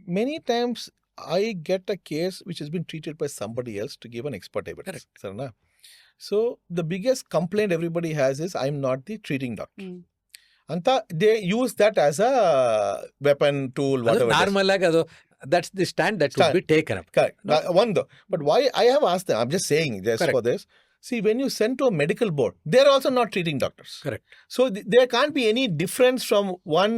many times I get a case which has been treated by somebody else to give an expert evidence. Sarana? So the biggest complaint everybody has is I'm not the treating doctor. Anta they use that as a weapon tool, whatever. Normal ಆಗಿ ಅದು that's the stand that should be taken up. Correct. One though. But why I have asked them, I'm just saying just Correct. for this. See, when you send to a medical board, they're also not treating doctors. Correct. So there can't be any difference from one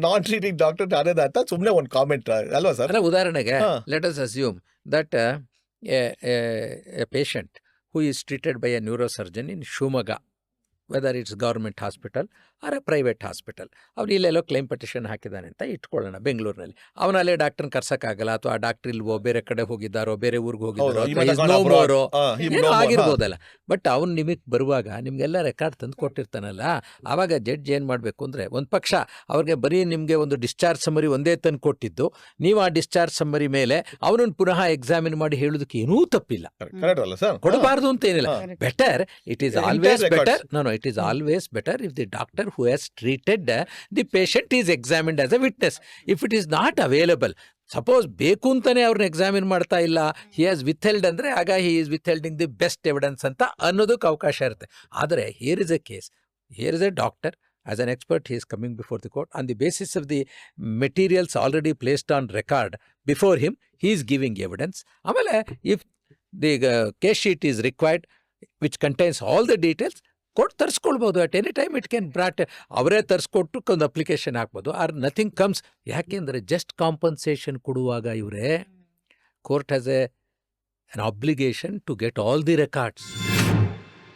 non-treating doctor to another. That's only one comment. Alva, sir? ಅಲ್ಲ ಉದಾಹರಣೆಗೆ let us assume that a patient who is treated by a neurosurgeon in Shumaga, whether it's government hospital or a private hospital, ಅವನು ಇಲ್ಲೆಲ್ಲೋ claim petition ಹಾಕಿದ್ದಾನೆ ಅಂತ ಇಟ್ಕೊಳ್ಳೋಣ ಬೆಂಗಳೂರಿನಲ್ಲಿ. ಅವನಲ್ಲೇ ಡಾಕ್ಟರ್ನ ಕರ್ಸಕ್ಕಾಗಲ್ಲ, ಅಥವಾ ಆ ಡಾಕ್ಟರ್ ಇಲ್ವೋ ಬೇರೆ ಕಡೆ ಹೋಗಿದ್ದಾರೋ, ಬೇರೆ ಊರಿಗೆ ಹೋಗಿದ್ದಾರೋ, ಏನೋ ಆಗಿರ್ಬೋದಲ್ಲ. ಬಟ್ ಅವ್ನು ನಿಮಗೆ ಬರುವಾಗ ನಿಮಗೆಲ್ಲ ರೆಕಾರ್ಡ್ ತಂದು ಕೊಟ್ಟಿರ್ತಾನಲ್ಲ, ಆವಾಗ ಜಡ್ಜ್ ಏನು ಮಾಡಬೇಕು ಅಂದರೆ, ಒಂದು ಪಕ್ಷ ಅವ್ರಿಗೆ ಬರೀ ನಿಮಗೆ ಒಂದು ಡಿಸ್ಚಾರ್ಜ್ ಸಮ್ಮರಿ ಒಂದೇ ತಂದು ಕೊಟ್ಟಿದ್ದು, ನೀವು ಆ ಡಿಸ್ಚಾರ್ಜ್ ಸಮ್ಮರಿ ಮೇಲೆ ಅವನನ್ನು ಪುನಃ ಎಕ್ಸಾಮಿನ್ ಮಾಡಿ ಹೇಳೋದಕ್ಕೆ ಏನೂ ತಪ್ಪಿಲ್ಲ, ಕೊಡಬಾರ್ದು ಅಂತ ಏನಿಲ್ಲ. Better it is always better it is always better if the doctor who has treated the patient is examined as a witness. If it is not available, suppose ಬೇಕು ಅಂತಾನೆ ಅವ್ರನ್ನ ಎಕ್ಸಾಮಿನ್ ಮಾಡ್ತಾ ಇಲ್ಲ, ಹಿ ಹ್ಯಾಸ್ ವಿಥೆಲ್ಡ್ ಅಂದರೆ ಆಗ he is withholding the best evidence ಅಂತ ಅನ್ನೋದಕ್ಕೆ ಅವಕಾಶ ಇರುತ್ತೆ. ಆದರೆ here is a case, here is a doctor as an expert, he is coming before the court on the basis of the materials already placed on record before him, he is giving evidence. ಆಮೇಲೆ if the case sheet is required which contains all the details, ಕೊಟ್ಟು ತರಿಸ್ಕೊಳ್ಬೋದು. At any time it can brought, ಅವರೇ ತರಿಸ್ಕೊಟ್ಟು ಒಂದು application ಹಾಕ್ಬೋದು. Or nothing comes. ಯಾಕೆಂದರೆ just compensation ಕೊಡುವಾಗ ಇವರೇ court has an obligation to get all the records.